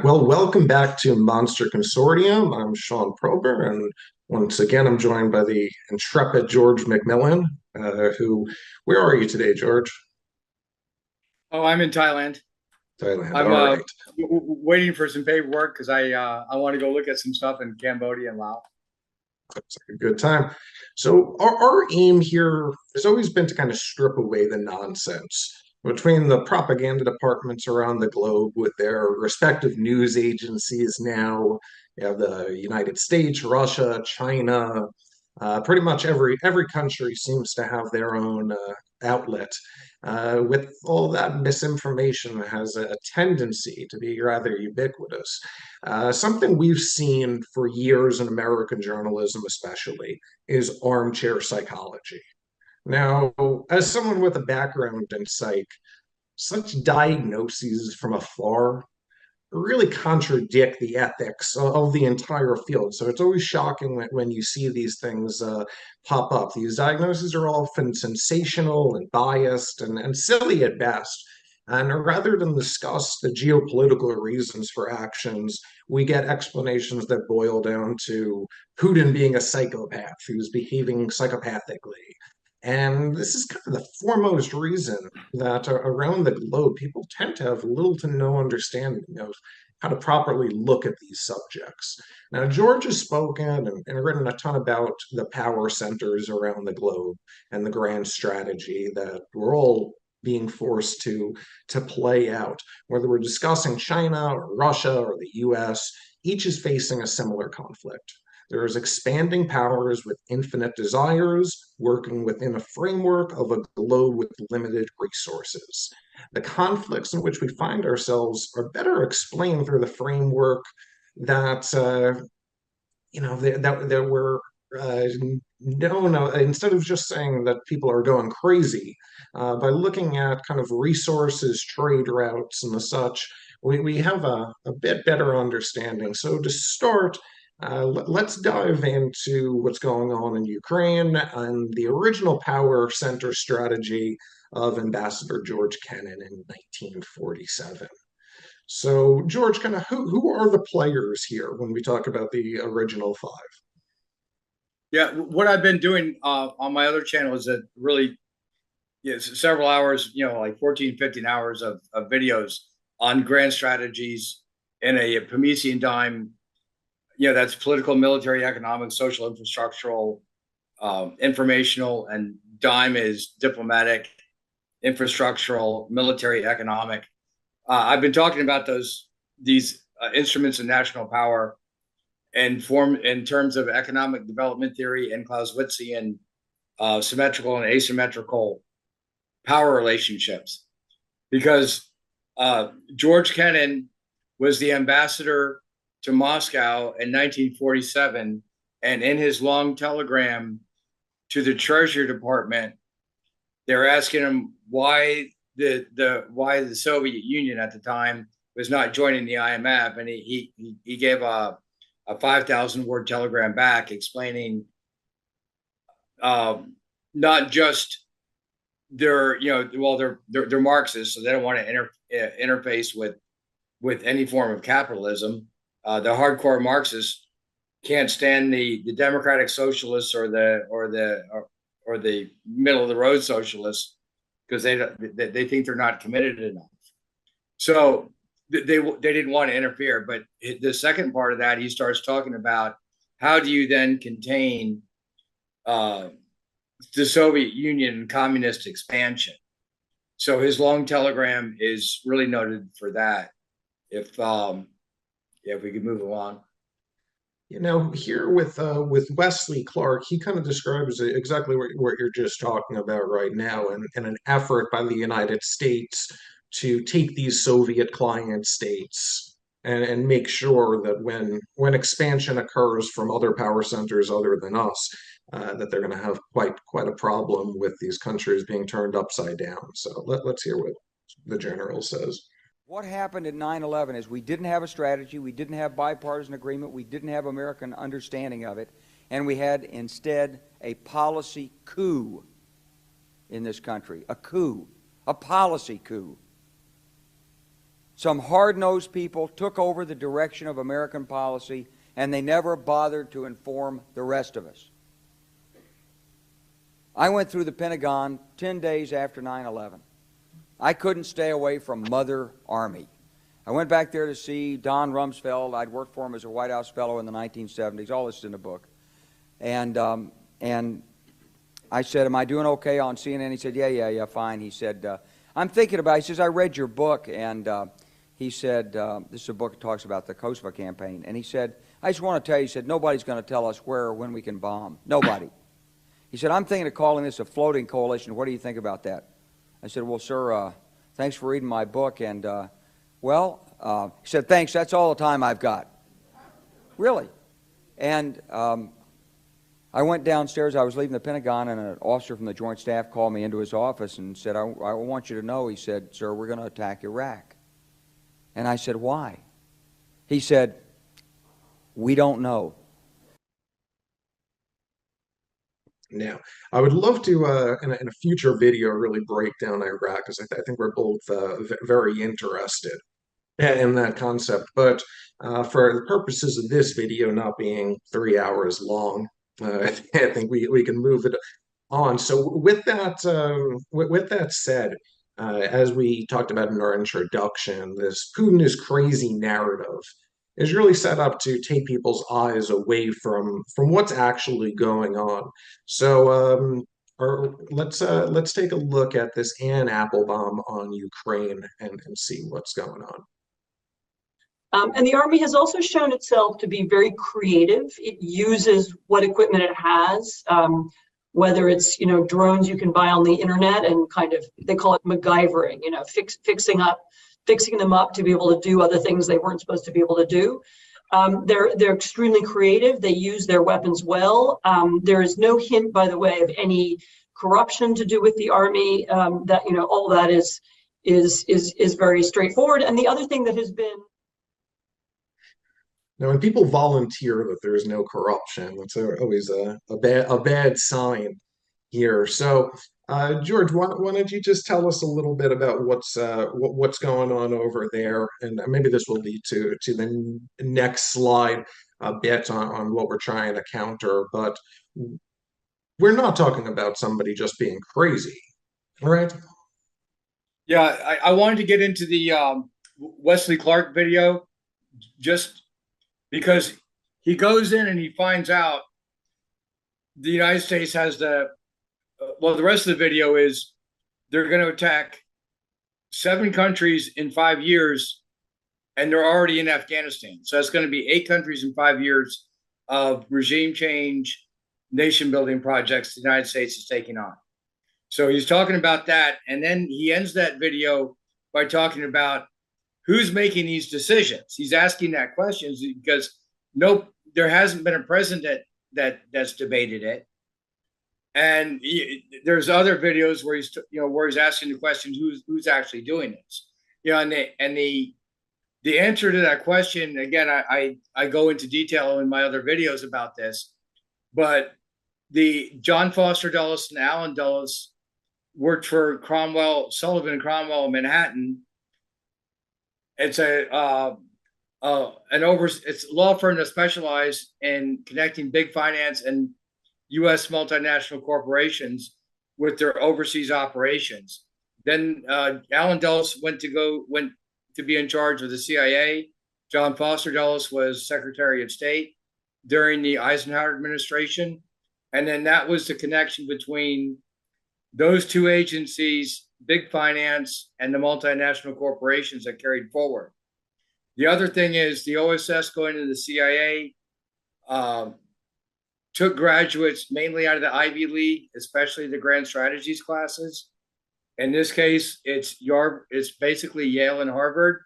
Well, welcome back to Monster Consortium. I'm Sean Prober, and once again, I'm joined by the intrepid George McMillan, where are you today, George? Oh, I'm in Thailand. Thailand. I'm All right. waiting for some paperwork because I want to go look at some stuff in Cambodia and Laos. Looks like a good time. So, our aim here has always been to kind of strip away the nonsense between the propaganda departments around the globe with their respective news agencies now. You have the United States, Russia, China. Pretty much every country seems to have their own outlet. With all that misinformation has a tendency to be rather ubiquitous. Something we've seen for years in American journalism, especially, is armchair psychology. Now, as someone with a background in psych, such diagnoses from afar really contradict the ethics of the entire field. So it's always shocking when you see these things pop up. These diagnoses are often sensational and biased and silly at best. And rather than discuss the geopolitical reasons for actions, we get explanations that boil down to Putin being a psychopath who's behaving psychopathically. And this is kind of the foremost reason that around the globe, people tend to have little to no understanding of how to properly look at these subjects. Now, George has spoken and written a ton about the power centers around the globe and the grand strategy that we're all being forced to play out. Whether we're discussing China or Russia or the US, each is facing a similar conflict. There is expanding powers with infinite desires working within a framework of a globe with limited resources. The conflicts in which we find ourselves are better explained through the framework that that we're uh, known instead of just saying that people are going crazy by looking at kind of resources, trade routes, and the such. We have a bit better understanding. So to start, let's dive into what's going on in Ukraine and the original power center strategy of Ambassador George Kennan in 1947. So, George, kind of who are the players here when we talk about the original five? Yeah, what I've been doing on my other channel is that really several hours, like 14, 15 hours of videos on grand strategies in a Promethean dime. That's political, military, economic, social, infrastructural, informational, and dime is diplomatic, infrastructural, military, economic. I've been talking about these instruments of national power and form in terms of economic development theory and Clausewitzian symmetrical and asymmetrical power relationships. Because George Kennan was the ambassador to Moscow in 1947, and in his long telegram to the Treasury Department, they're asking him why the Soviet Union at the time was not joining the IMF, and he gave a 5,000 word telegram back explaining not just they're Marxists, so they don't want to interface with any form of capitalism. The hardcore Marxists can't stand the democratic socialists or the middle of the road socialists because they think they're not committed enough. So they didn't want to interfere. But the second part of that, he starts talking about how do you then contain uh, the Soviet Union and communist expansion. So his long telegram is really noted for that. If yeah, if we could move along. Here with Wesley Clark, he kind of describes exactly what you're just talking about right now, and an effort by the United States to take these Soviet client states and make sure that when expansion occurs from other power centers other than us, that they're going to have quite a problem with these countries being turned upside down. So let's hear what the general says. What happened at 9/11 is we didn't have a strategy, we didn't have bipartisan agreement, we didn't have American understanding of it, and we had instead a policy coup in this country. A coup, a policy coup. Some hard-nosed people took over the direction of American policy, and they never bothered to inform the rest of us. I went through the Pentagon 10 days after 9/11. I couldn't stay away from Mother Army. I went back there to see Don Rumsfeld. I'd worked for him as a White House fellow in the 1970s. All this is in the book. And I said, am I doing okay on CNN? He said, yeah, fine. He said, I'm thinking about it. He says, I read your book. And he said, this is a book that talks about the Kosovo campaign. And he said, I just want to tell you, he said, nobody's going to tell us where or when we can bomb. Nobody. He said, I'm thinking of calling this a floating coalition. What do you think about that? I said, well, sir, thanks for reading my book. And, he said, thanks, that's all the time I've got. Really. And I went downstairs. I was leaving the Pentagon, and an officer from the Joint Staff called me into his office and said, I want you to know, he said, sir, we're going to attack Iraq. And I said, why? He said, we don't know. Now, I would love to, in a future video, really break down Iraq, because I think we're both very interested in that concept. But for the purposes of this video not being 3 hours long, I think we can move it on. So with that said, as we talked about in our introduction, this Putin is crazy narrative is really set up to take people's eyes away from what's actually going on. So let's take a look at this Ann Applebaum on Ukraine and see what's going on. And the Army has also shown itself to be very creative. It uses what equipment it has, whether it's, drones you can buy on the internet and kind of, they call it MacGyvering, fixing them up to be able to do other things they weren't supposed to be able to do. They're extremely creative. They use their weapons well. There is no hint, by the way, of any corruption to do with the Army. That all that is very straightforward. And the other thing that has been now, when people volunteer that there's no corruption, that's always a bad sign here. So, George, why don't you just tell us a little bit about what's going on over there, and maybe this will lead to the next slide a bit on what we're trying to counter. But we're not talking about somebody just being crazy, right? Yeah, I wanted to get into the Wesley Clark video just because he goes in and he finds out the United States has the rest of the video is they're going to attack 7 countries in 5 years, and they're already in Afghanistan. So that's going to be 8 countries in 5 years of regime change, nation building projects the United States is taking on. So he's talking about that. And then he ends that video by talking about who's making these decisions. He's asking that question because there hasn't been a president that's debated it. And there's other videos where he's asking the question, who's actually doing this? And the answer to that question, again, I go into detail in my other videos about this, but the John Foster Dulles and Alan Dulles worked for Sullivan & Cromwell in Manhattan. It's it's a law firm that specializes in connecting big finance and U.S. multinational corporations with their overseas operations. Then Alan Dulles went to be in charge of the CIA. John Foster Dulles was Secretary of State during the Eisenhower administration. And then that was the connection between those 2 agencies, big finance, and the multinational corporations that carried forward. The other thing is the OSS going into the CIA took graduates mainly out of the Ivy League, especially the grand strategies classes. In this case, it's basically Yale and Harvard.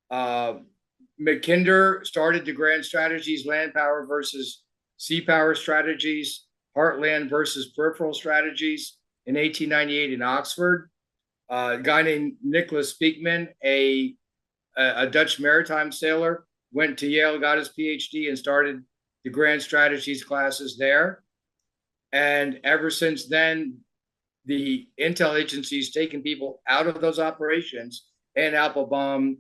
Mackinder started the grand strategies, land power versus sea power strategies, heartland versus peripheral strategies in 1898 in Oxford. A guy named Nicholas Speakman, a Dutch maritime sailor, went to Yale, got his PhD, and started the grand strategies classes there. And ever since then, the intel agency's taken people out of those operations Ann Applebaum,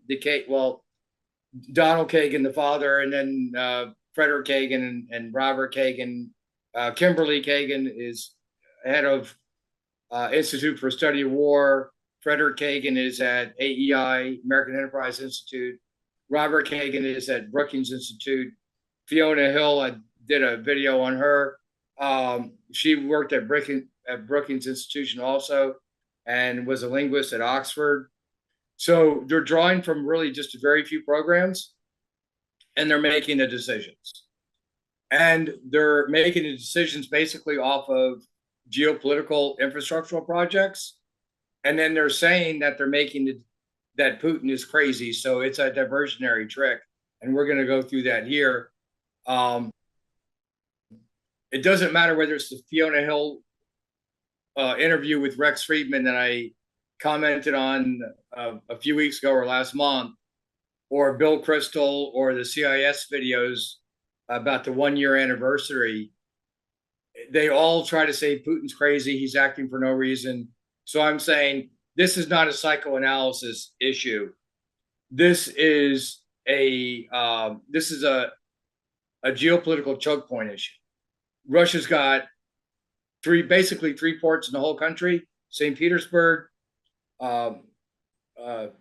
Donald Kagan, the father, and then Frederick Kagan and Robert Kagan. Kimberly Kagan is head of Institute for Study of War. Frederick Kagan is at AEI, American Enterprise Institute. Robert Kagan is at Brookings Institute. Fiona Hill, I did a video on her. She worked at Brookings Institution also, and was a linguist at Oxford. So they're drawing from really just a very few programs, and they're making the decisions. And they're making the decisions basically off of geopolitical infrastructural projects. And then they're saying that they're making that Putin is crazy. So it's a diversionary trick. And we're going to go through that here. It doesn't matter whether it's the Fiona Hill interview with Rex Friedman that I commented on a few weeks ago or last month, or Bill Crystal, or the CIS videos about the 1 year anniversary. They all try to say Putin's crazy, he's acting for no reason. So I'm saying this is not a psychoanalysis issue. This is a geopolitical choke point issue. Russia's got basically three ports in the whole country: St. Petersburg,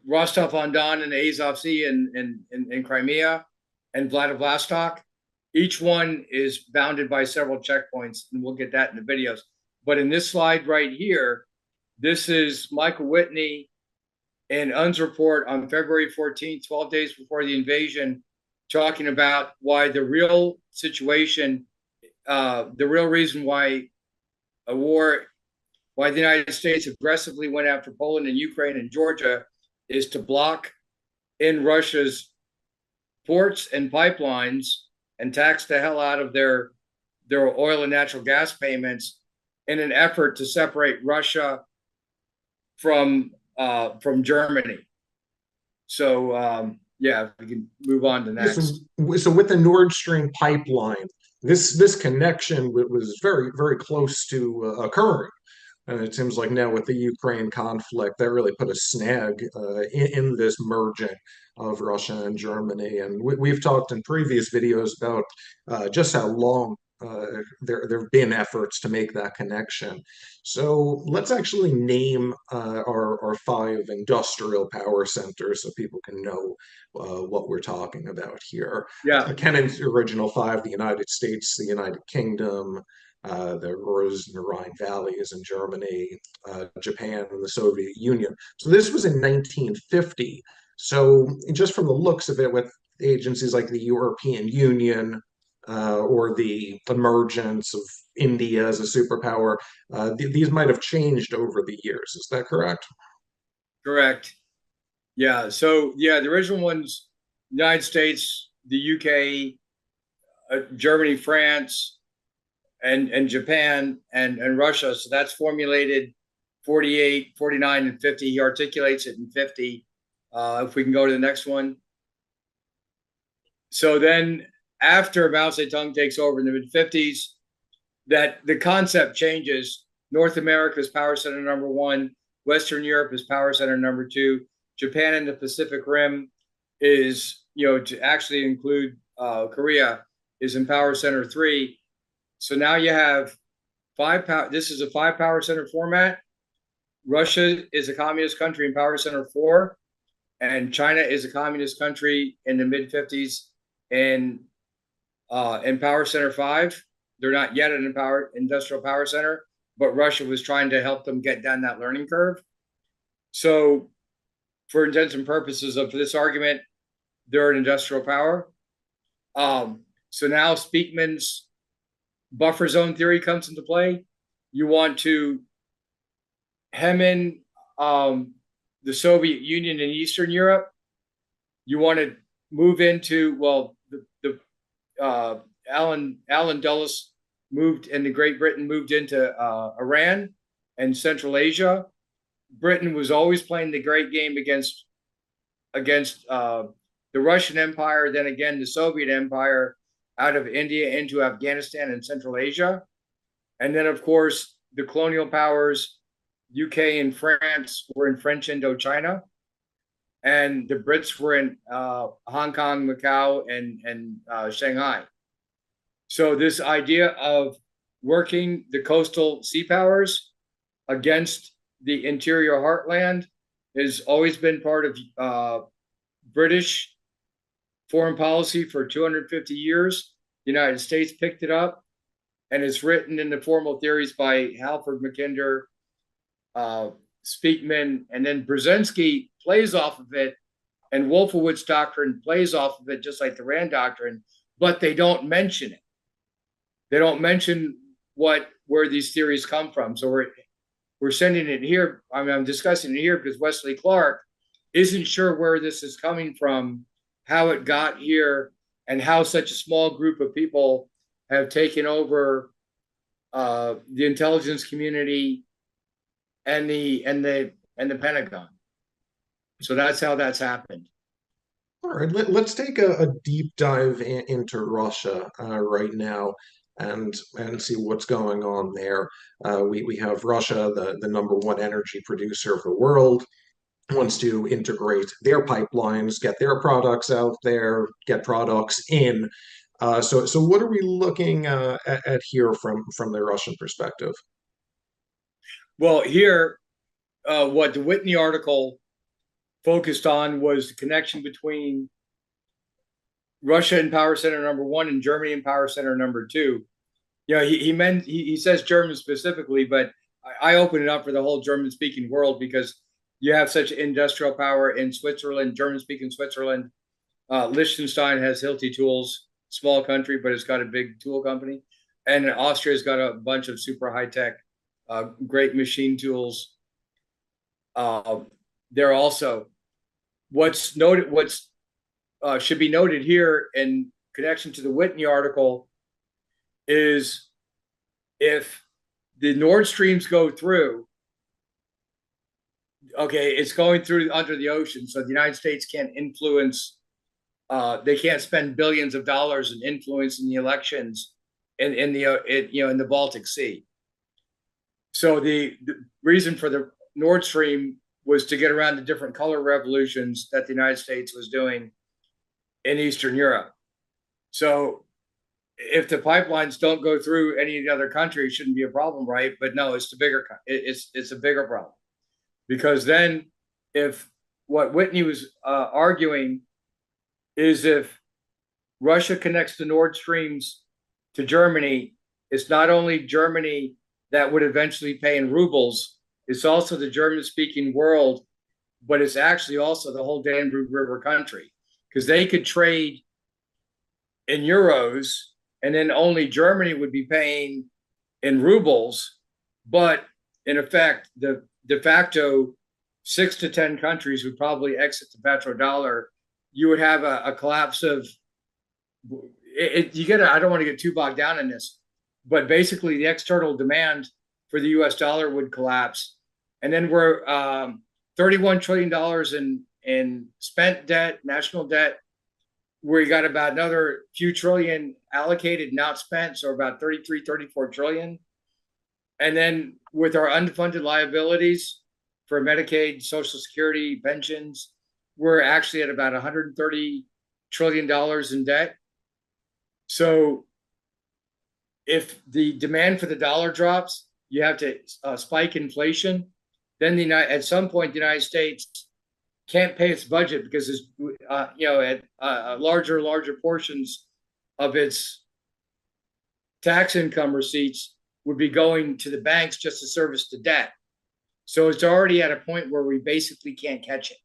Rostov-on-Don and the Azov Sea in Crimea, and Vladivostok. Each one is bounded by several checkpoints, and we'll get that in the videos. But in this slide right here, this is Michael Whitney and UN's report on February 14th, 12 days before the invasion, talking about why the real situation, the real reason why why the United States aggressively went after Poland and Ukraine and Georgia, is to block in Russia's ports and pipelines and tax the hell out of their oil and natural gas payments in an effort to separate Russia from Germany. So yeah, we can move on to next. So with the Nord Stream pipeline, this connection was very, very close to occurring. And it seems like now with the Ukraine conflict, that really put a snag in this merging of Russia and Germany. And we've talked in previous videos about just how long there have been efforts to make that connection. So let's actually name our 5 industrial power centers so people can know what we're talking about here. Yeah. Kennan's original 5: the United States, the United Kingdom, the Rose and the Rhine Valleys in Germany, Japan, and the Soviet Union. So this was in 1950. So just from the looks of it, with agencies like the European Union or the emergence of India as a superpower, these might have changed over the years. Is that correct? Correct. Yeah. So yeah, the original ones: United States, the UK, Germany, France, and Japan and Russia. So that's formulated 48, 49, and 50. He articulates it in 50. If we can go to the next one. So then after Mao Zedong takes over in the mid-50s, that the concept changes. North America is power center number 1. Western Europe is power center number 2. Japan and the Pacific Rim is, to actually include Korea, is in power center 3. So now you have 5 power. This is a 5 power center format. Russia is a communist country in power center 4, and China is a communist country in the mid-50s in power center 5. They're not yet an industrial power center, but Russia was trying to help them get down that learning curve. So for intents and purposes of this argument, they're an industrial power. So now Speakman's buffer zone theory comes into play. You want to hem in the Soviet Union and Eastern Europe. You want to move into, Allen Dulles moved, and the Great Britain moved into Iran and Central Asia. Britain was always playing the great game against the Russian Empire, then again the Soviet Empire, out of India into Afghanistan and Central Asia. And then, of course, the colonial powers, UK and France, were in French Indochina. and the Brits were in Hong Kong, Macau, and Shanghai. So this idea of working the coastal sea powers against the interior heartland has always been part of British foreign policy for 250 years. The United States picked it up, and it's written in the formal theories by Halford Mackinder, Speakman, and then Brzezinski plays off of it, and Wolfowitz doctrine plays off of it, just like the Rand doctrine, but they don't mention it. They don't mention where these theories come from. So we're sending it here. I mean, I'm discussing it here because Wesley Clark isn't sure where this is coming from, how it got here, and how such a small group of people have taken over the intelligence community and the Pentagon. So that's how that's happened. All right, let's take a deep dive into Russia right now and see what's going on there. We have Russia, the number one energy producer of the world, wants to integrate their pipelines, get their products out there, get products in. So what are we looking at here from the Russian perspective? Well, here, what the Whitney article focused on was the connection between Russia and Power Center number one and Germany and Power Center number two. You know, he says German specifically, but I open it up for the whole German-speaking world because you have such industrial power in Switzerland, German-speaking Switzerland. Liechtenstein has Hilti Tools, small country, but it's got a big tool company. And Austria's got a bunch of super high-tech, great machine tools. There also, what's should be noted here in connection to the Whitney article is if the Nord Streams go through, okay, it's going through under the ocean, so the United States can't influence. They can't spend billions of dollars in influencing the elections in the Baltic Sea. So the reason for the Nord Stream was to get around the different color revolutions that the United States was doing in Eastern Europe. So if the pipelines don't go through any of the other countries, it shouldn't be a problem, right? But no, it's a bigger problem, because then if what Whitney was arguing is if Russia connects the Nord Streams to Germany, it's not only Germany that would eventually pay in rubles, it's also the German-speaking world, but it's actually also the whole Danube River country, because they could trade in euros, and then only Germany would be paying in rubles. But in effect, the de facto 6 to 10 countries would probably exit the petrodollar. You would have a collapse of it. I don't want to get too bogged down in this, but basically the external demand for the US dollar would collapse. And then we're $31 trillion in spent debt, national debt, where you got about another few trillion allocated, not spent, so about 33, 34 trillion. And then with our unfunded liabilities for Medicaid, Social Security, pensions, we're actually at about $130 trillion in debt. So if the demand for the dollar drops, you have to spike inflation. Then at some point, the United States can't pay its budget because it's, at larger and larger portions of its tax income receipts would be going to the banks just to service the debt. So it's already at a point where we basically can't catch it.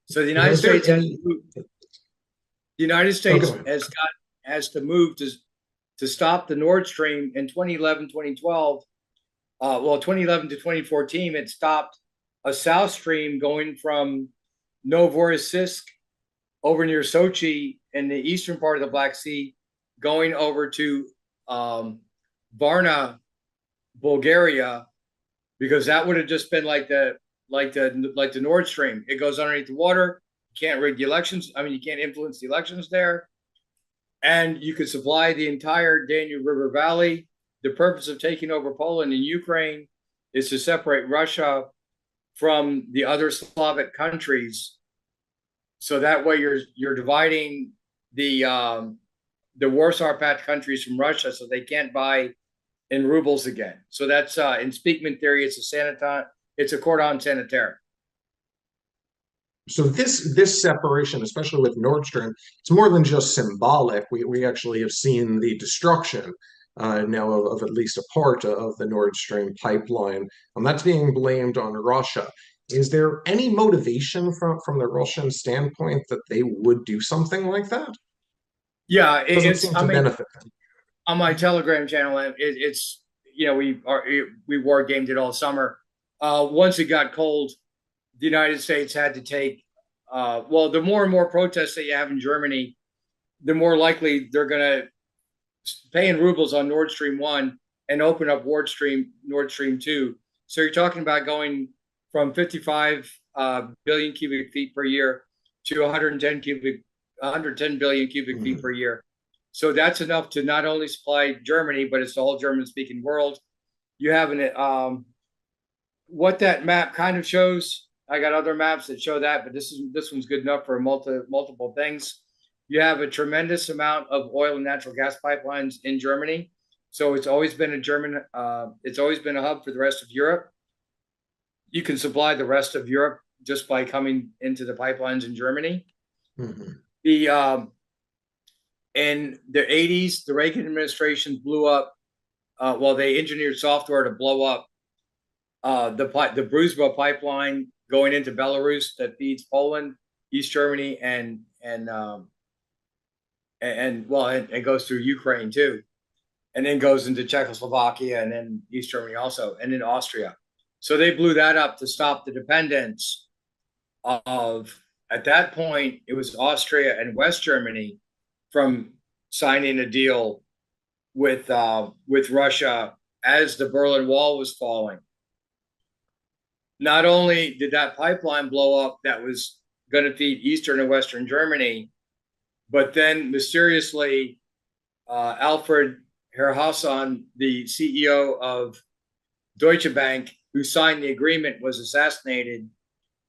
So the United States has to move to stop the Nord Stream in 2011, 2012. 2011 to 2014, it stopped a South Stream going from Novorossiysk over near Sochi in the eastern part of the Black Sea, going over to Varna, Bulgaria, because that would have just been like the Nord Stream. It goes underneath the water. You can't rig the elections. I mean, you can't influence the elections there. And you could supply the entire Danube River Valley. The purpose of taking over Poland and Ukraine is to separate Russia from the other Slavic countries So that way you're dividing the Warsaw Pact countries from Russia, so they can't buy in rubles again. So that's in Speakman theory, it's a cordon sanitaire. So this separation, especially with Nord Stream, it's more than just symbolic. We actually have seen the destruction now of at least a part of the Nord Stream pipeline, and that's being blamed on Russia. Is there any motivation from the Russian standpoint that they would do something like that? Yeah, Doesn't seem to benefit them. on my Telegram channel, it's we war gamed it all summer. Once it got cold, the United States had to take. Well, the more and more protests that you have in Germany, the more likely they're going to pay in rubles on Nord Stream 1 and open up Nord Stream 2. So you're talking about going from 55 billion cubic feet per year to 110 billion cubic feet per year. So that's enough to not only supply Germany, but it's the whole German-speaking world. You have what that map kind of shows. I got other maps that show that, but this one's good enough for multiple things. You have a tremendous amount of oil and natural gas pipelines in Germany, so it's always been it's always been a hub for the rest of Europe. You can supply the rest of Europe just by coming into the pipelines in Germany. Mm-hmm. In the 80s, the Reagan administration blew up. They engineered software to blow up the Druzhba pipeline going into Belarus that feeds Poland, East Germany, and goes through Ukraine too, and then goes into Czechoslovakia and then East Germany also, and then Austria. So they blew that up to stop the dependence of, at that point, it was Austria and West Germany from signing a deal with Russia as the Berlin Wall was falling. Not only did that pipeline blow up that was going to feed Eastern and Western Germany, but then mysteriously, Alfred Herrhausen, the CEO of Deutsche Bank, who signed the agreement, was assassinated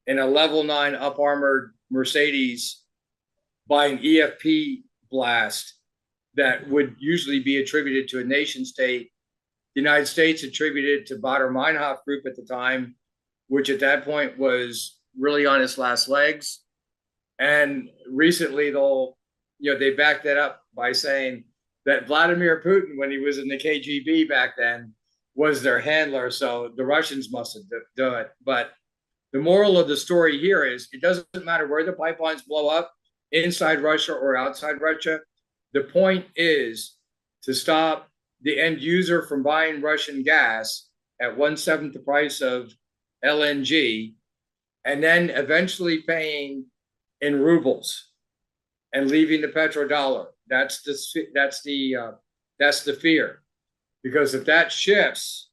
in a level 9 up-armored Mercedes by an EFP blast that would usually be attributed to a nation state. The United States attributed to Baader-Meinhof Group at the time, which at that point was really on its last legs. And recently, they backed that up by saying that Vladimir Putin, when he was in the KGB back then, was their handler. So the Russians must have done it. But the moral of the story here is it doesn't matter where the pipelines blow up, inside Russia or outside Russia. The point is to stop the end user from buying Russian gas at 1/7 the price of LNG, and then eventually paying in rubles and leaving the petrodollar. That's the fear, because if that shifts,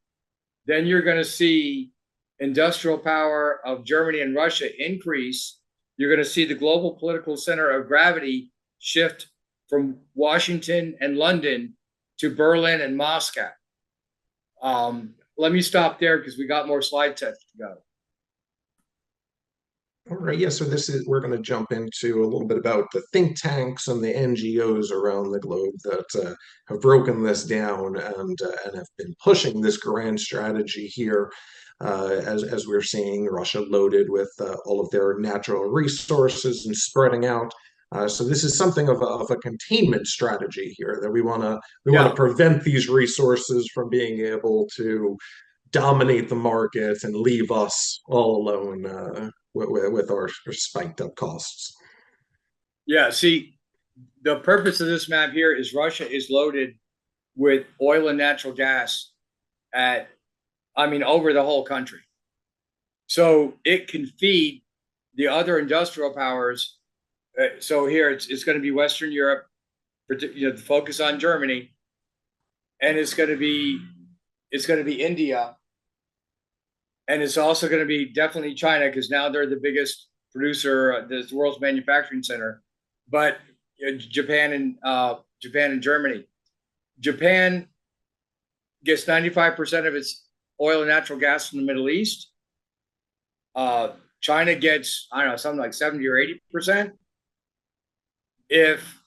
then you're going to see industrial power of Germany and Russia increase. You're going to see the global political center of gravity shift from Washington and London to Berlin and Moscow. Let me stop there because we got more slide sets to go. All right, yeah, so we're going to jump into a little bit about the think tanks and the NGOs around the globe that have broken this down and have been pushing this grand strategy here. As we're seeing Russia loaded with all of their natural resources and spreading out. So this is something of a containment strategy here, that we want to prevent these resources from being able to dominate the markets and leave us all alone with our spiked up costs. Yeah, see, the purpose of this map here is Russia is loaded with oil and natural gas over the whole country. So it can feed the other industrial powers. So here it's going to be Western Europe, the focus on Germany, and it's going to be India, and it's also going to be definitely China, because now they're the biggest producer, the world's manufacturing center. But Japan and Germany. Japan gets 95% of its oil and natural gas from the Middle East. China gets, I don't know, something like 70 or 80%. If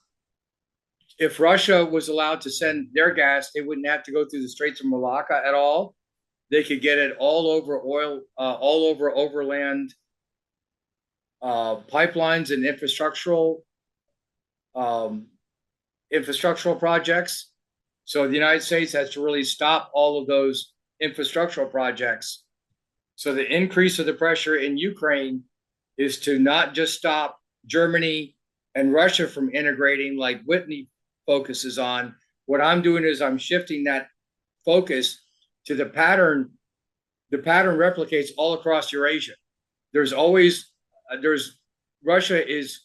Russia was allowed to send their gas, they wouldn't have to go through the Straits of Malacca at all. They could get it all over all over overland pipelines and infrastructural projects. So the United States has to really stop all of those infrastructural projects. So the increase of the pressure in Ukraine is to not just stop Germany and Russia from integrating like Whitney focuses on. What I'm doing is I'm shifting that focus to the pattern. The pattern replicates all across Eurasia. Russia is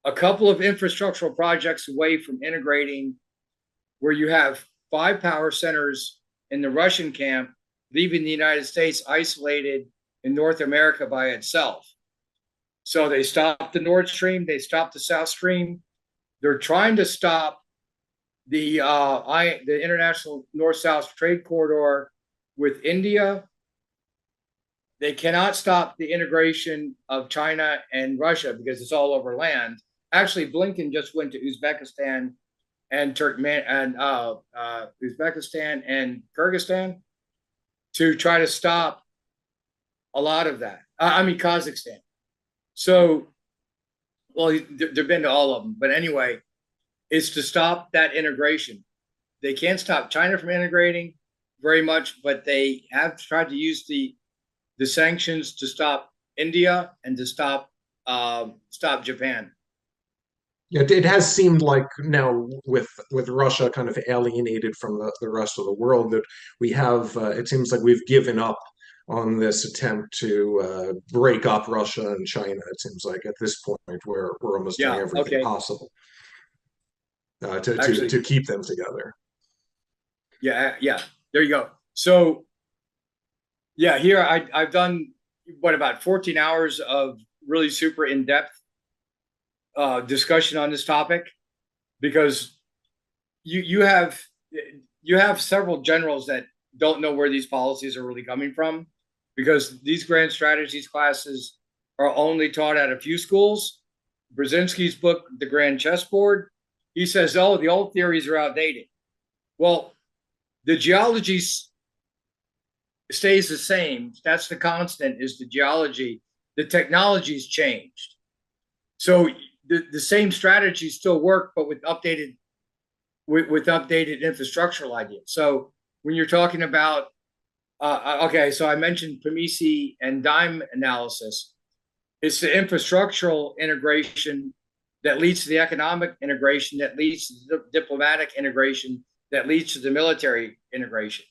a couple of infrastructural projects away from integrating, where you have 5 power centers in the Russian camp, leaving the United States isolated in North America by itself. So they stopped the Nord Stream, they stopped the South Stream. They're trying to stop the international North-South trade corridor with India. They cannot stop the integration of China and Russia because it's all over land. Actually, Blinken just went to Uzbekistan and Uzbekistan and Kyrgyzstan to try to stop a lot of that. Kazakhstan. So, well, they've been to all of them, but anyway, it's to stop that integration. They can't stop China from integrating very much, but they have tried to use the sanctions to stop India and to stop Japan. Yeah, it has seemed like now with Russia kind of alienated from the rest of the world that we have. It seems like we've given up on this attempt to break up Russia and China. It seems like at this point we're almost doing everything possible to keep them together. Yeah. There you go. So, yeah, here I've done about 14 hours of really super in-depth discussion on this topic, because you have several generals that don't know where these policies are really coming from, because these grand strategies classes are only taught at a few schools. Brzezinski's book, The Grand Chessboard, he says, oh, the old theories are outdated. Well, the geology stays the same. That's the constant, is the geology. The technology's changed. So the same strategies still work, but with updated infrastructural ideas. So when you're talking about, so I mentioned Pomisi and Dime analysis. It's the infrastructural integration that leads to the economic integration, that leads to the diplomatic integration, that leads to the military integration.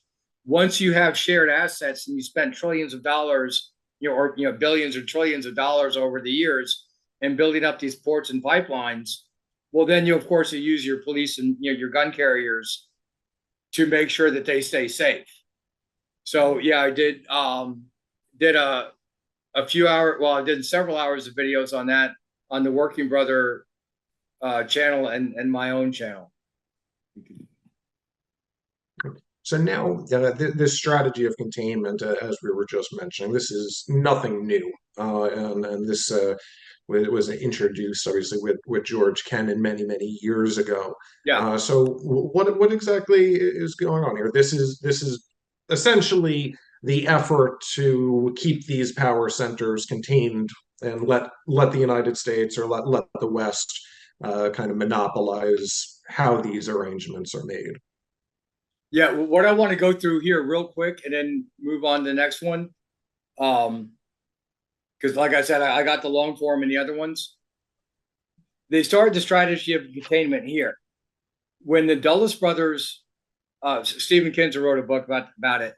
Once you have shared assets and you spend trillions of dollars, or billions or trillions of dollars over the years and building up these ports and pipelines, well, then you use your police and your gun carriers to make sure that they stay safe. So yeah, I did a few hours. Well, I did several hours of videos on that on the Working Brother channel and my own channel. So now this strategy of containment, as we were just mentioning, this is nothing new, and this was introduced obviously with George Kennan many years ago. Yeah. So what exactly is going on here? This is essentially the effort to keep these power centers contained and let the United States or let the West kind of monopolize how these arrangements are made. Yeah, what I want to go through here real quick and then move on to the next one. Because like I said, I got the long form and the other ones. They started the strategy of containment here. When the Dulles brothers, Stephen Kinzer wrote a book about it.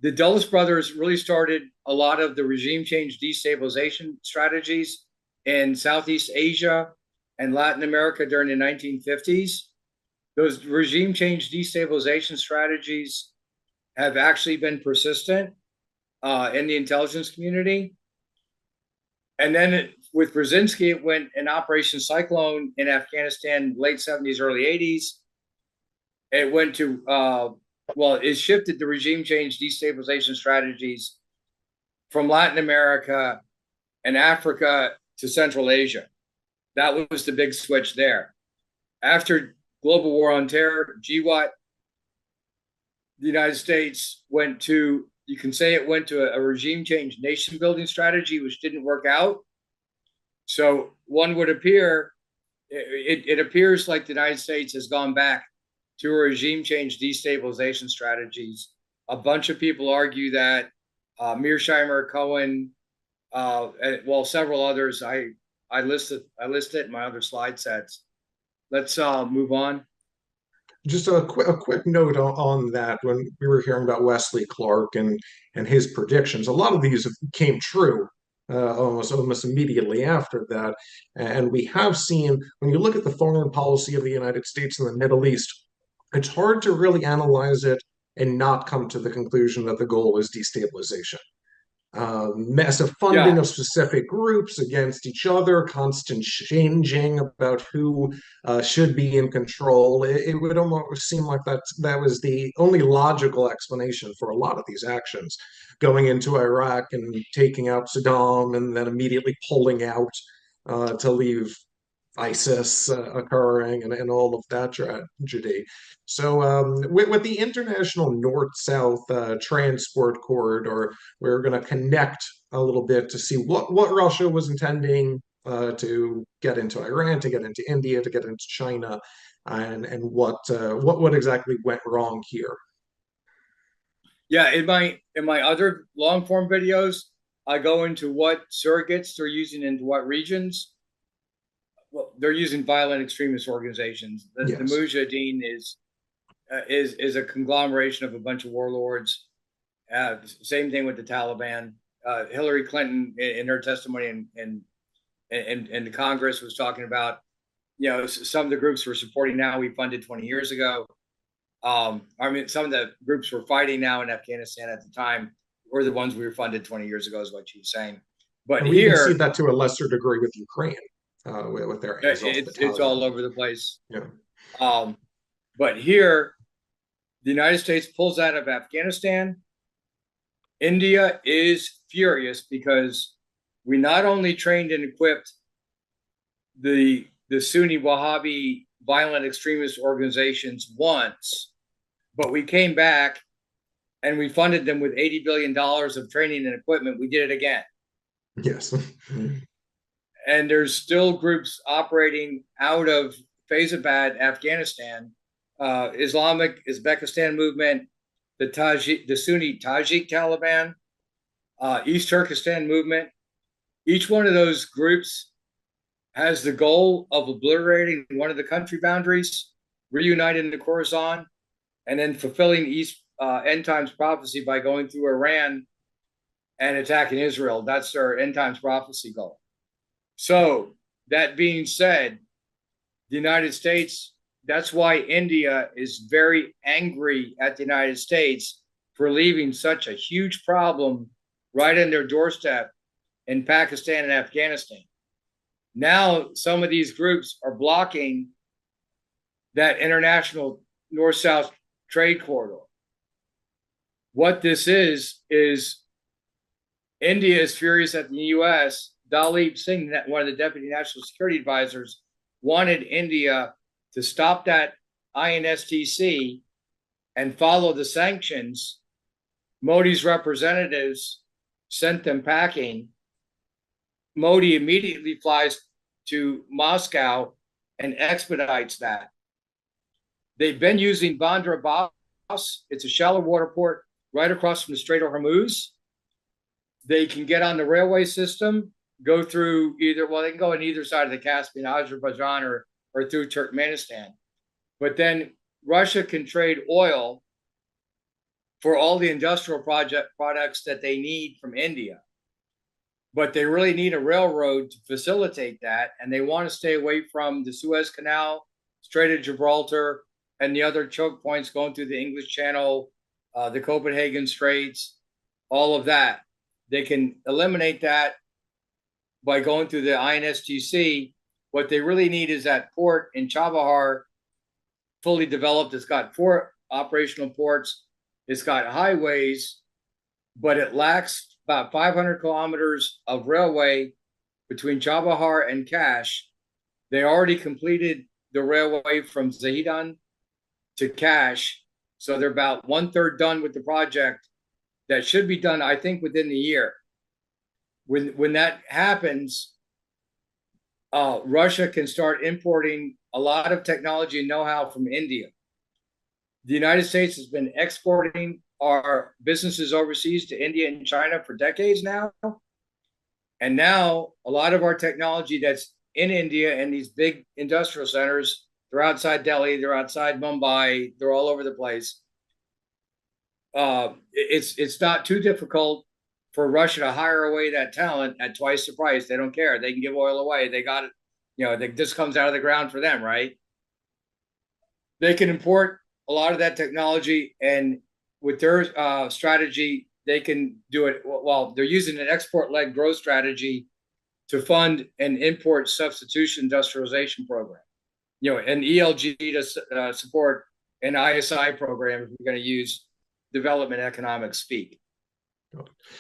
The Dulles brothers really started a lot of the regime change destabilization strategies in Southeast Asia and Latin America during the 1950s. Those regime change destabilization strategies have actually been persistent in the intelligence community. And then with Brzezinski, it went in Operation Cyclone in Afghanistan, late 70s, early 80s. It went to, it shifted the regime change destabilization strategies from Latin America and Africa to Central Asia. That was the big switch there. After global war on terror, GWAT, the United States went to, you can say it went to a regime change nation building strategy, which didn't work out. So one would appear, it appears like the United States has gone back to a regime change destabilization strategies. A bunch of people argue that Mearsheimer, Cohen, well, several others. I list it in my other slide sets. Let's move on. Just a quick note on that. When we were hearing about Wesley Clark and his predictions, a lot of these came true almost immediately after that. And we have seen, when you look at the foreign policy of the United States in the Middle East, it's hard to really analyze it and not come to the conclusion that the goal is destabilization. Massive funding Yeah. of specific groups against each other, constant changing about who should be in control. It would almost seem like that was the only logical explanation for a lot of these actions, going into Iraq and taking out Saddam and then immediately pulling out to leave ISIS occurring and all of that tragedy. So, with the international north-south transport corridor, we're going to connect a little bit to see what Russia was intending to get into Iran, to get into India, to get into China, and what exactly went wrong here. Yeah, in my other long form videos, I go into what surrogates they're using into what regions. Well, they're using violent extremist organizations. The Yes. Mujahideen is a conglomeration of a bunch of warlords. Same thing with the Taliban. Hillary Clinton, in her testimony in the Congress, was talking about, you know, some of the groups we're supporting now we funded 20 years ago. I mean, some of the groups we're fighting now in Afghanistan at the time were the ones we were funded 20 years ago, is what she's saying. But And we here, even see that to a lesser degree with Ukraine, with their Azov it's all over the place. Yeah. But here, the United States pulls out of Afghanistan. India is furious because we not only trained and equipped the Sunni Wahhabi violent extremist organizations once, but we came back and we funded them with $80 billion of training and equipment. We did it again. Yes. And there's still groups operating out of Faizabad, Afghanistan, Islamic Uzbekistan movement, the Sunni Tajik Taliban, East Turkestan movement. Each one of those groups has the goal of obliterating one of the country boundaries, reuniting the Khorasan, and then fulfilling end times prophecy by going through Iran and attacking Israel. That's their end times prophecy goal. So that being said, the United States, that's why India is very angry at the United States for leaving such a huge problem right on their doorstep in Pakistan and Afghanistan. Now, some of these groups are blocking that international north-south trade corridor. What this is India is furious at the U.S. Dalip Singh, one of the deputy national security advisors, wanted India to stop that INSTC and follow the sanctions. Modi's representatives sent them packing. Modi immediately flies to Moscow and expedites that. They've been using Bandar Abbas. It's a shallow water port right across from the Strait of Hormuz. They can get on the railway system, go through they can go on either side of the Caspian, Azerbaijan or through Turkmenistan. But then Russia can trade oil for all the industrial products that they need from India. But they really need a railroad to facilitate that. And they want to stay away from the Suez Canal, Strait of Gibraltar, and the other choke points going through the English Channel, the Copenhagen Straits, all of that. They can eliminate that by going through the INSTC. What they really need is that port in Chabahar fully developed. It's got 4 operational ports. It's got highways, but it lacks about 500 kilometers of railway between Chabahar and Kash. They already completed the railway from Zahedan to Kash. So they're about 1/3 done with the project. That should be done, I think, within the year. When that happens, Russia can start importing a lot of technology and know-how from India. The United States has been exporting our businesses overseas to India and China for decades now. And now a lot of our technology that's in India and these big industrial centers, they're outside Delhi, they're outside Mumbai, they're all over the place. It's not too difficult for Russia to hire away that talent at twice the price. They don't care. They can give oil away. They got it. This comes out of the ground for them, right? They can import a lot of that technology, and with their strategy, they can do it. Well, they're using an export-led growth strategy to fund an import substitution industrialization program. An ELG to support an ISI program if we're going to use development economics speak.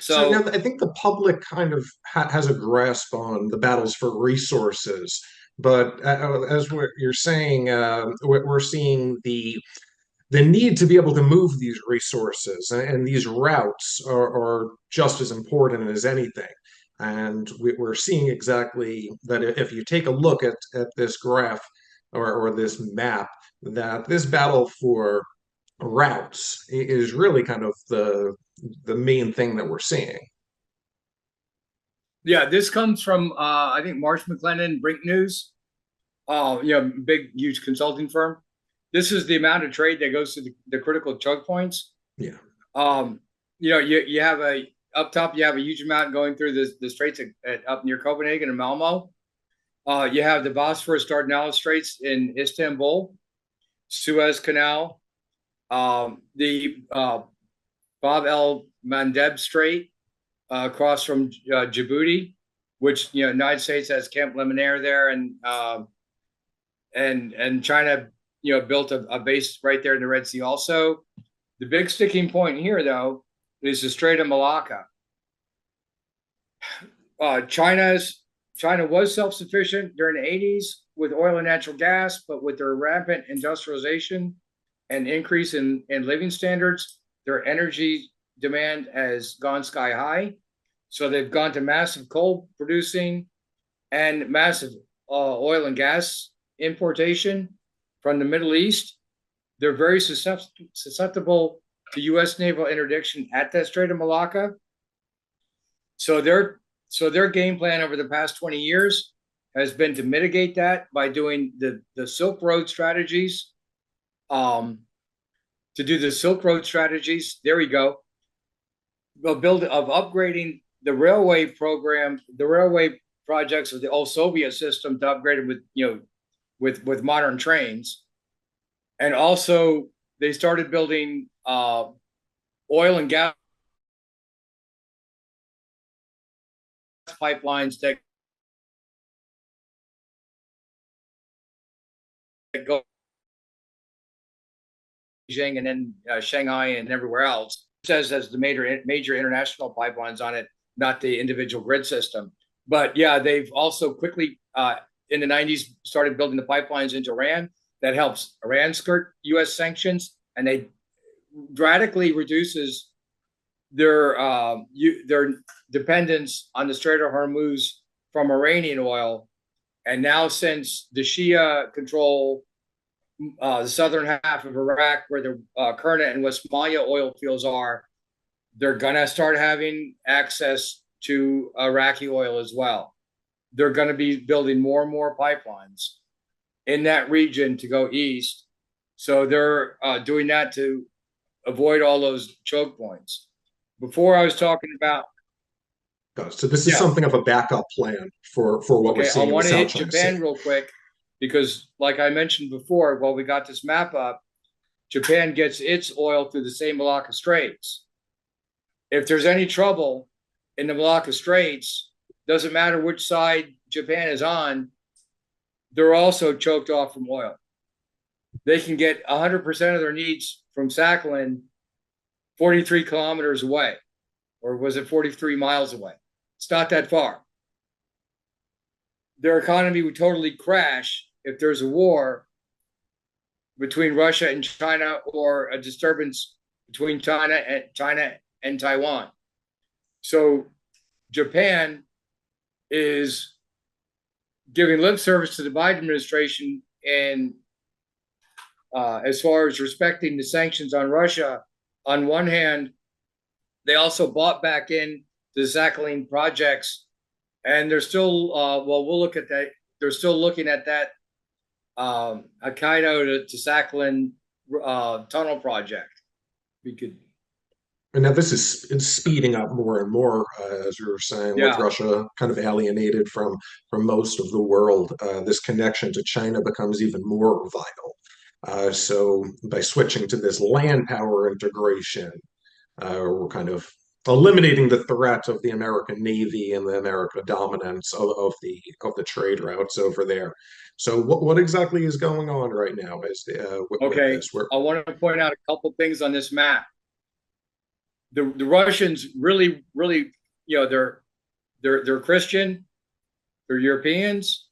So now I think the public kind of has a grasp on the battles for resources, but as you're saying, we're seeing the need to be able to move these resources, and these routes are just as important as anything. And we're seeing exactly that if you take a look at this graph or this map, that this battle for routes is really kind of the main thing that we're seeing. Yeah, this comes from I think Marsh McLennan, Brink News, big, huge consulting firm. This is the amount of trade that goes to the critical choke points. Yeah. You have up top, you have a huge amount going through the straits up near Copenhagen and Malmo. You have the Bosphorus Dardanelles Straits in Istanbul, Suez Canal, the Bab el Mandeb Strait across from Djibouti, which United States has Camp Lemonnier there, and China built a base right there in the Red Sea also. The big sticking point here, though, is the Strait of Malacca. China was self-sufficient during the 80s with oil and natural gas, but with their rampant industrialization and increase in living standards, their energy demand has gone sky high. So they've gone to massive coal producing and massive oil and gas importation from the Middle East. They're very susceptible to U.S. naval interdiction at that Strait of Malacca. So their game plan over the past 20 years has been to mitigate that by doing the Silk Road strategies. To do the Silk Road strategies, there we go. They'll build of upgrading the railway program, the railway projects of the old Soviet system to upgrade it with modern trains. And also they started building oil and gas pipelines that go Beijing and then Shanghai and everywhere else. It says as the major international pipelines on it, not the individual grid system. But yeah, they've also quickly in the 90s started building the pipelines into Iran. That helps Iran skirt U.S. sanctions, and they radically reduces their dependence on the Strait of Hormuz from Iranian oil. And now, since the Shia control the southern half of Iraq, where the Kurna and Westmalia oil fields are, they're gonna start having access to Iraqi oil as well. They're gonna be building more and more pipelines in that region to go east. So they're doing that to avoid all those choke points. Before I was talking about. So this is something of a backup plan for what we're seeing. I want to hit Japan real quick because, like I mentioned before, while we got this map up, Japan gets its oil through the same Malacca Straits. If there's any trouble in the Malacca Straits, doesn't matter which side Japan is on, they're also choked off from oil. They can get 100% of their needs from Sakhalin 43 kilometers away. or was it 43 miles away? It's not that far. Their economy would totally crash if there's a war between Russia and China, or a disturbance between China and Taiwan. So Japan is giving lip service to the Biden administration, and as far as respecting the sanctions on Russia. On one hand, they also bought back in the Sakhalin projects, and they're still we'll look at that. They're still looking at that Hokkaido to Sakhalin tunnel project. We could. And now this is it's speeding up more and more, as you were saying, with Russia kind of alienated from most of the world. This connection to China becomes even more vital. So by switching to this land power integration, we're kind of eliminating the threat of the American Navy and the American dominance of the trade routes over there. So what exactly is going on right now? With this? I want to point out a couple things on this map. The Russians really, they're Christian, they're Europeans,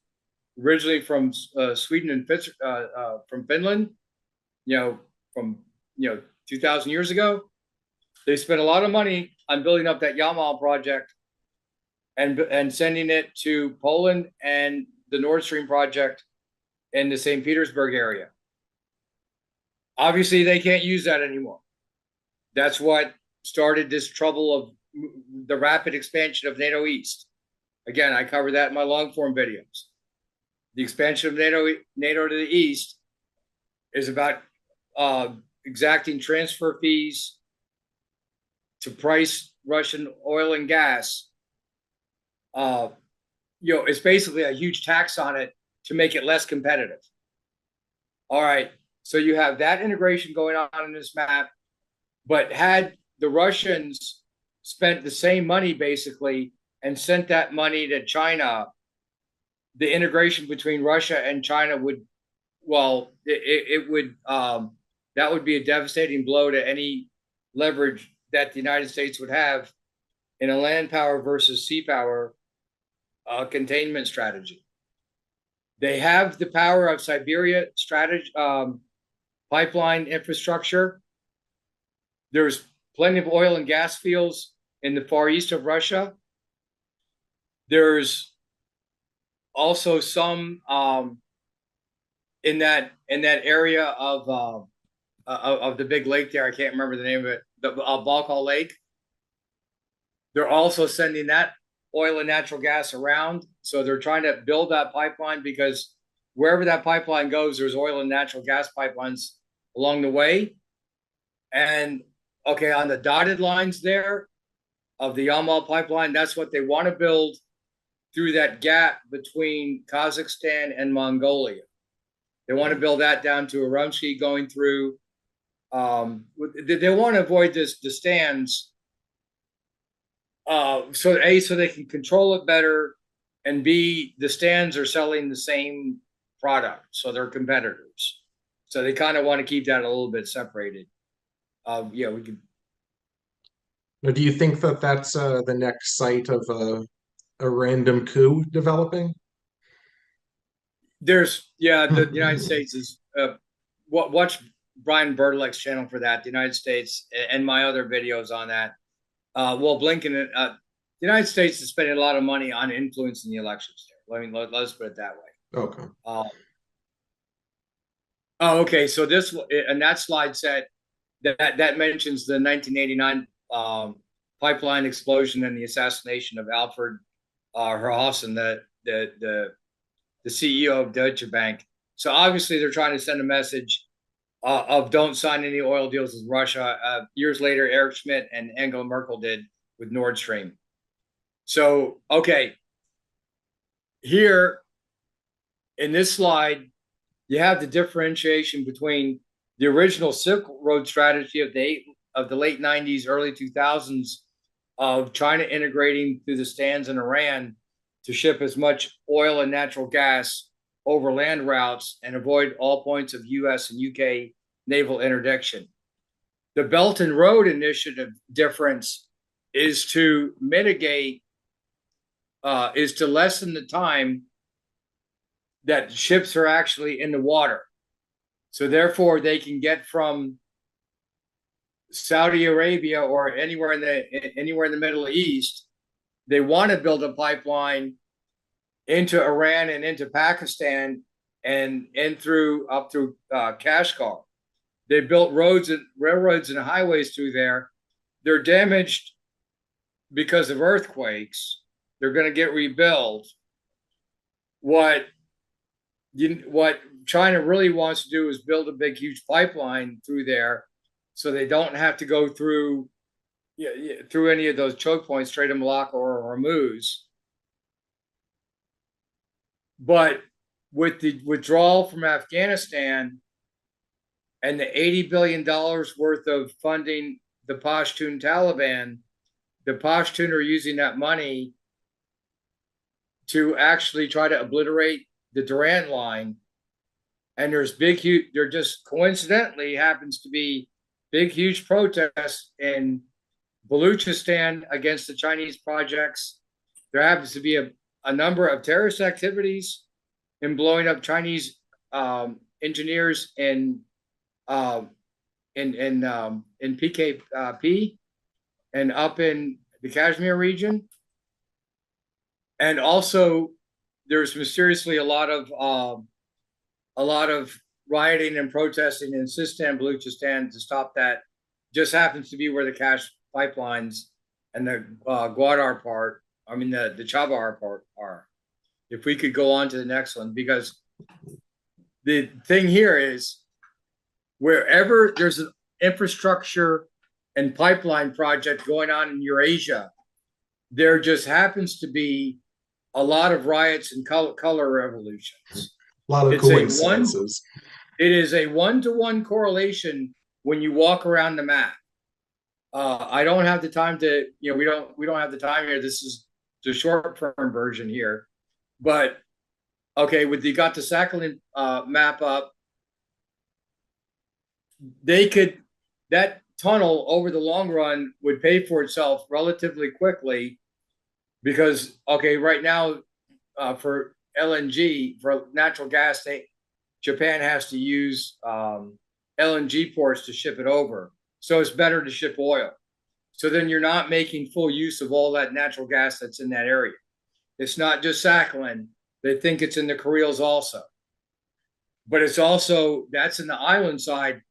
originally from Sweden and from Finland, from 2,000 years ago. They spent a lot of money on building up that Yamal project and sending it to Poland and the Nord Stream project in the St. Petersburg area. Obviously, they can't use that anymore. That's what started this trouble of the rapid expansion of NATO East. Again, I cover that in my long form videos. The expansion of NATO to the East is about exacting transfer fees to price Russian oil and gas. It's basically a huge tax on it to make it less competitive. All right, so you have that integration going on in this map, but had the Russians spent the same money basically and sent that money to China, the integration between Russia and China would, that would be a devastating blow to any leverage that the United States would have in a land power versus sea power containment strategy. They have the power of Siberia strategy, pipeline infrastructure. There's plenty of oil and gas fields in the far east of Russia. There's also some in that area of the big lake there. I can't remember the name of it. The Baikal Lake. They're also sending that oil and natural gas around. So they're trying to build that pipeline, because wherever that pipeline goes, there's oil and natural gas pipelines along the way. And okay, on the dotted lines there of the Yamal pipeline, that's what they want to build through that gap between Kazakhstan and Mongolia. They want to build that down to Urumqi, going through. They want to avoid the stands, so they can control it better, and B, the stands are selling the same product, so they're competitors. So they kind of want to keep that a little bit separated. We could. Now, do you think that that's the next site of a random coup developing? There's the United States is watch Brian Bertolek's channel for that. The United States and my other videos on that. Blinken, the United States is spending a lot of money on influencing the elections there. Let's put it that way. Okay. Okay. So and that slide set that mentions the 1989 pipeline explosion and the assassination of Alfred Herhausen, the CEO of Deutsche Bank. So obviously they're trying to send a message of don't sign any oil deals with Russia. Years later, Eric Schmidt and Angela Merkel did with Nord Stream. So, okay, here in this slide, you have the differentiation between the original Silk Road strategy of the late 90s, early 2000s of China integrating through the stands in Iran to ship as much oil and natural gas over land routes and avoid all points of US and UK naval interdiction. The Belt and Road Initiative difference is to mitigate, is to lessen the time that ships are actually in the water. So therefore, they can get from Saudi Arabia or anywhere in the Middle East. They want to build a pipeline into Iran and into Pakistan and up through Kashgar. They built roads and railroads and highways through there. They're damaged because of earthquakes. They're going to get rebuilt. What China really wants to do is build a big, huge pipeline through there, so they don't have to go through any of those choke points, Strait of Malacca or Hormuz. But with the withdrawal from Afghanistan and the $80 billion worth of funding the Pashtun Taliban, the Pashtun are using that money to actually try to obliterate the Durand Line. And there just coincidentally happens to be big, huge protests in Baluchistan against the Chinese projects. There happens to be a number of terrorist activities in blowing up Chinese engineers in PKP and up in the Kashmir region. And also, there's mysteriously a lot of rioting and protesting in Sistan, Baluchistan to stop that. Just happens to be where the cash pipelines and the Gwadar part, the Chabahar part are. If we could go on to the next one, because the thing here is wherever there's an infrastructure and pipeline project going on in Eurasia, there just happens to be a lot of riots and color revolutions. A lot of coincidences. It is a one-to-one correlation when you walk around the map. I don't have the time to, we don't have the time here. This is the short-term version here. But okay, you got the Sakhalin map up. That tunnel over the long run would pay for itself relatively quickly, because right now for LNG, for natural gas, Japan has to use LNG ports to ship it over. So it's better to ship oil. So then you're not making full use of all that natural gas that's in that area. It's not just Sakhalin. They think it's in the Kuriles also. But it's also, that's in the island side.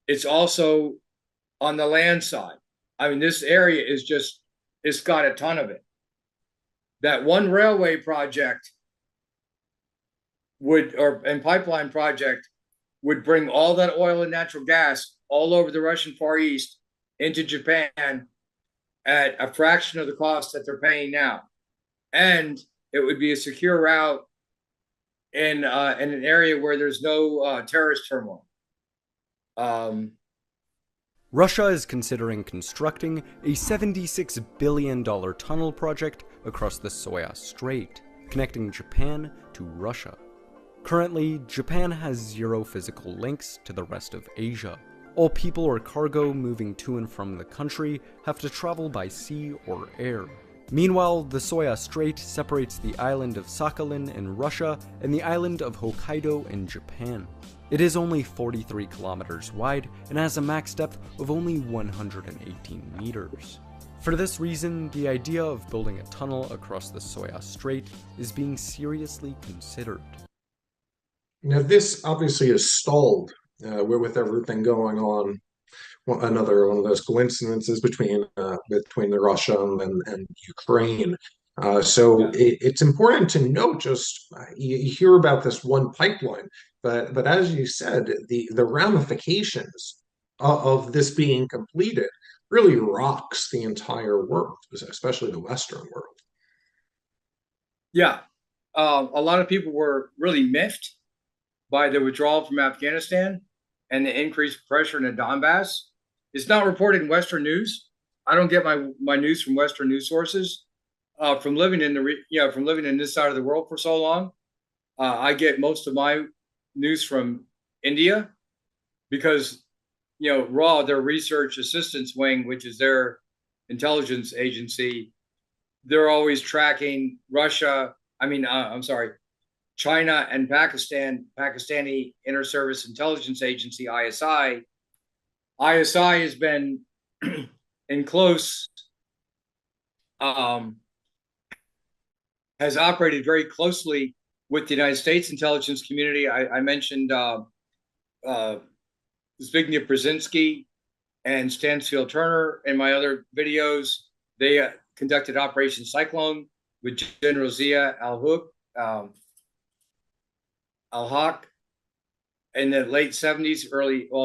It's also on the land side. This area is just, it's got a ton of it. That one railway project and pipeline project would bring all that oil and natural gas all over the Russian Far East into Japan at a fraction of the cost that they're paying now. And it would be a secure route in an area where there's no terrorist turmoil. Russia is considering constructing a $76 billion tunnel project across the Soya Strait, connecting Japan to Russia. Currently, Japan has zero physical links to the rest of Asia. All people or cargo moving to and from the country have to travel by sea or air. Meanwhile, the Soya Strait separates the island of Sakhalin in Russia and the island of Hokkaido in Japan. It is only 43 kilometers wide and has a max depth of only 118 meters. For this reason, the idea of building a tunnel across the Soya Strait is being seriously considered. Now, this obviously is stalled with everything going on. Another one of those coincidences between the Russia and Ukraine. It's important to note, you hear about this one pipeline, but as you said, the ramifications of this being completed really rocks the entire world, especially the Western world. Yeah, a lot of people were really miffed by the withdrawal from Afghanistan and the increased pressure in the Donbass. It's not reported in Western news. I don't get my news from Western news sources. From living in this side of the world for so long, I get most of my news from India, because RAW, their research assistance wing, which is their intelligence agency, they're always tracking Russia. I'm sorry, China and Pakistani Inter-Service Intelligence Agency, ISI. ISI has been in close, has operated very closely with the United States intelligence community. I mentioned Zbigniew Brzezinski and Stansfield Turner in my other videos. They conducted Operation Cyclone with General Zia al-Haq in the late 70s,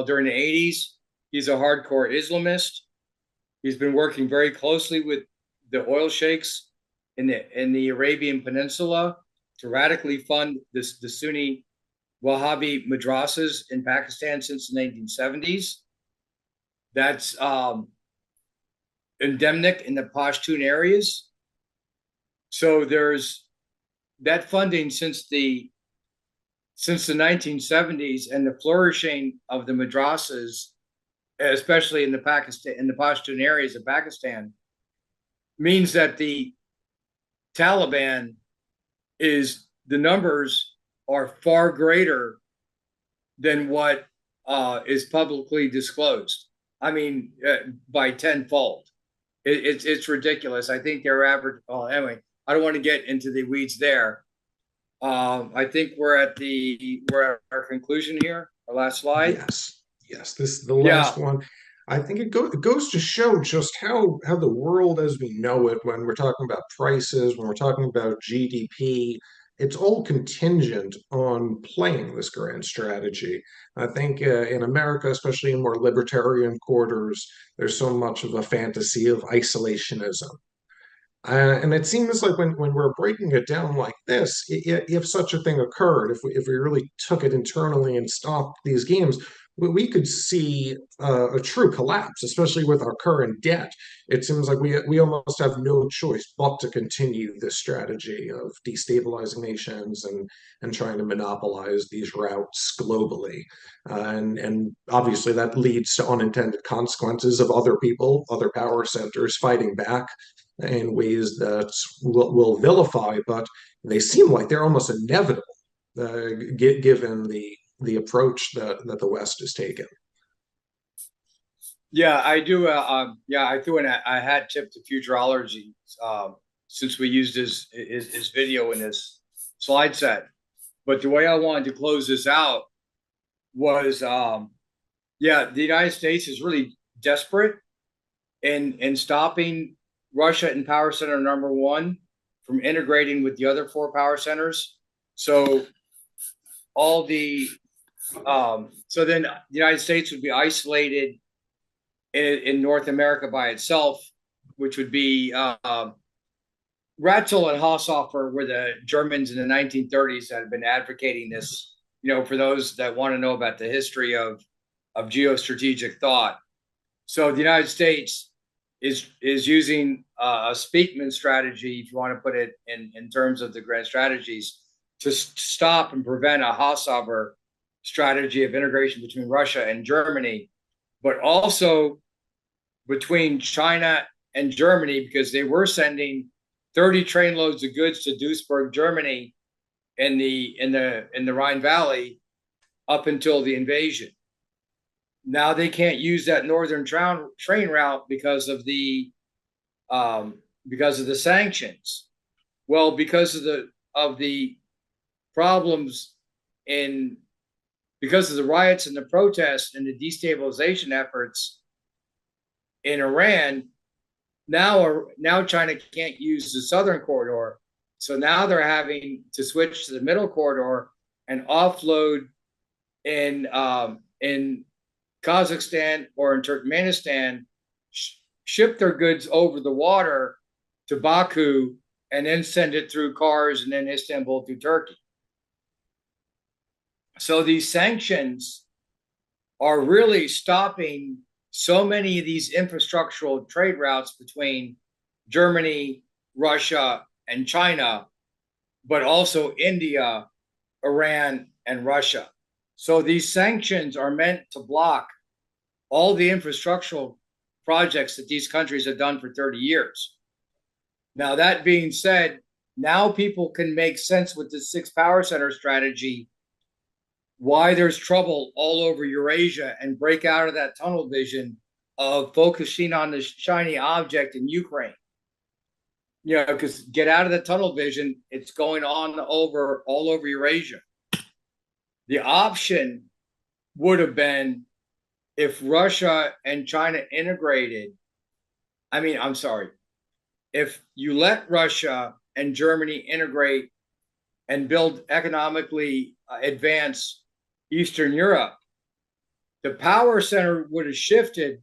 during the 80s. He's a hardcore Islamist. He's been working very closely with the oil sheikhs in the Arabian Peninsula to radically fund the Sunni Wahhabi madrasas in Pakistan since the 1970s. That's endemic in the Pashtun areas. So there's that funding since the 1970s, and the flourishing of the madrasas, especially in the Pashtun areas of Pakistan, means that the Taliban the numbers are far greater than what is publicly disclosed. By tenfold. It's ridiculous. I think their average. Well, anyway, I don't want to get into the weeds there. I think we're at our conclusion here. Our last slide. Yes, this is the last one. I think it goes to show just how the world as we know it, when we're talking about prices, when we're talking about GDP, it's all contingent on playing this grand strategy. I think in America, especially in more libertarian quarters, there's so much of a fantasy of isolationism. And it seems like when we're breaking it down like this, if such a thing occurred, if we really took it internally and stopped these games, we could see a true collapse, especially with our current debt. It seems like we almost have no choice but to continue this strategy of destabilizing nations and trying to monopolize these routes globally. And obviously that leads to unintended consequences of other people, other power centers fighting back in ways that will vilify, but they seem like they're almost inevitable, given the approach that the West has taken. Yeah, I do. I threw in a hat tip to futurology since we used his video in this slide set. But the way I wanted to close this out was, the United States is really desperate in stopping Russia in power center number one from integrating with the other four power centers. So then the United States would be isolated in North America by itself, which would be Ratzel and Haushofer were the Germans in the 1930s that had been advocating this. For those that want to know about the history of geostrategic thought. So the United States is using a Speakman strategy, if you want to put it in terms of the grand strategies, to stop and prevent a Haushofer strategy of integration between Russia and Germany, but also between China and Germany, because they were sending 30 trainloads of goods to Duisburg, Germany, in the Rhine Valley up until the invasion. Now they can't use that northern train route because of the sanctions. Well, because of the problems because of the riots and the protests and the destabilization efforts in Iran, now China can't use the southern corridor. So now they're having to switch to the middle corridor and offload in Kazakhstan or in Turkmenistan, ship their goods over the water to Baku, and then send it through cars and then Istanbul through Turkey. So these sanctions are really stopping so many of these infrastructural trade routes between Germany, Russia, and China, but also India, Iran, and Russia. So these sanctions are meant to block all the infrastructural projects that these countries have done for 30 years. Now, that being said, now people can make sense with the six power center strategy why there's trouble all over Eurasia and break out of that tunnel vision of focusing on this shiny object in Ukraine. You know, because get out of the tunnel vision, it's going on over all over Eurasia. The option would have been if Russia and China integrated. I'm sorry. If you let Russia and Germany integrate and build economically advance Eastern Europe, the power center would have shifted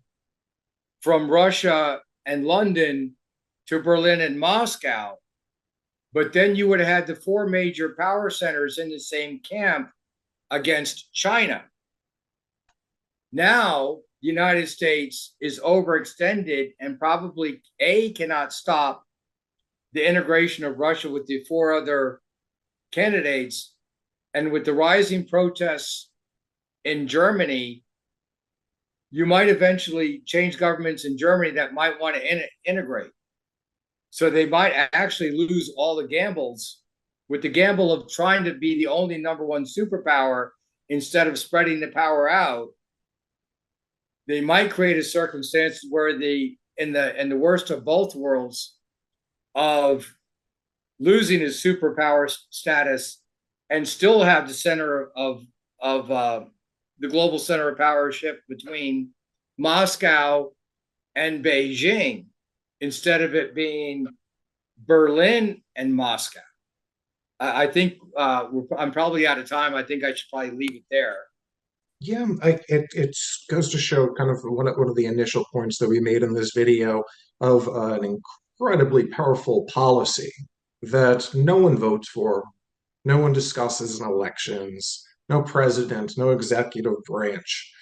from Russia and London to Berlin and Moscow. But then you would have had the four major power centers in the same camp against China. Now, the United States is overextended and probably cannot stop the integration of Russia with the four other candidates. And with the rising protests in Germany, you might eventually change governments in Germany that might want to integrate. So they might actually lose all the gambles with the gamble of trying to be the only number one superpower instead of spreading the power out. They might create a circumstance where in the worst of both worlds of losing his superpower status and still have the center of the global center of power shift between Moscow and Beijing instead of it being Berlin and Moscow. I think I'm probably out of time. I think I should probably leave it there. Yeah, it goes to show kind of one of the initial points that we made in this video of an incredibly powerful policy that no one votes for, no one discusses in elections, no president, no executive branch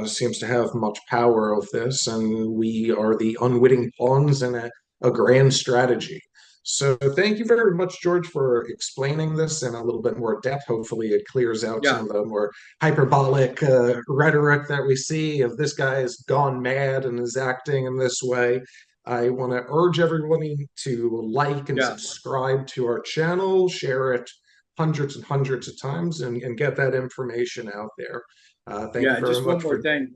seems to have much power of this, and we are the unwitting pawns in a grand strategy. So thank you very much, George, for explaining this in a little bit more depth. Hopefully it clears out some of the more hyperbolic rhetoric that we see of this guy has gone mad and is acting in this way. I want to urge everyone to like and subscribe to our channel, share it hundreds and hundreds of times, and get that information out there. Thank you very much. Just one more thing.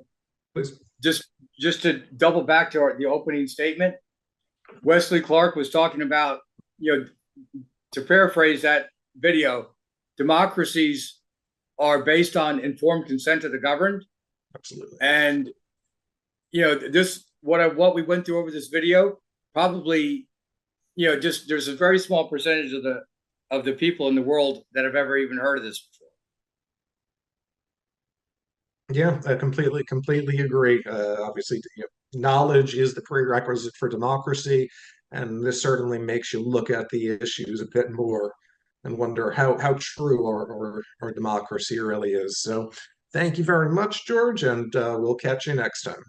Please. Just to double back to the opening statement, Wesley Clark was talking about, to paraphrase that video, democracies are based on informed consent of the governed. Absolutely. And, what we went through over this video, probably, just there's a very small percentage of the people in the world that have ever even heard of this before. Yeah, I completely agree. Obviously, knowledge is the prerequisite for democracy, and this certainly makes you look at the issues a bit more and wonder how true our democracy really is. So thank you very much, George, and we'll catch you next time.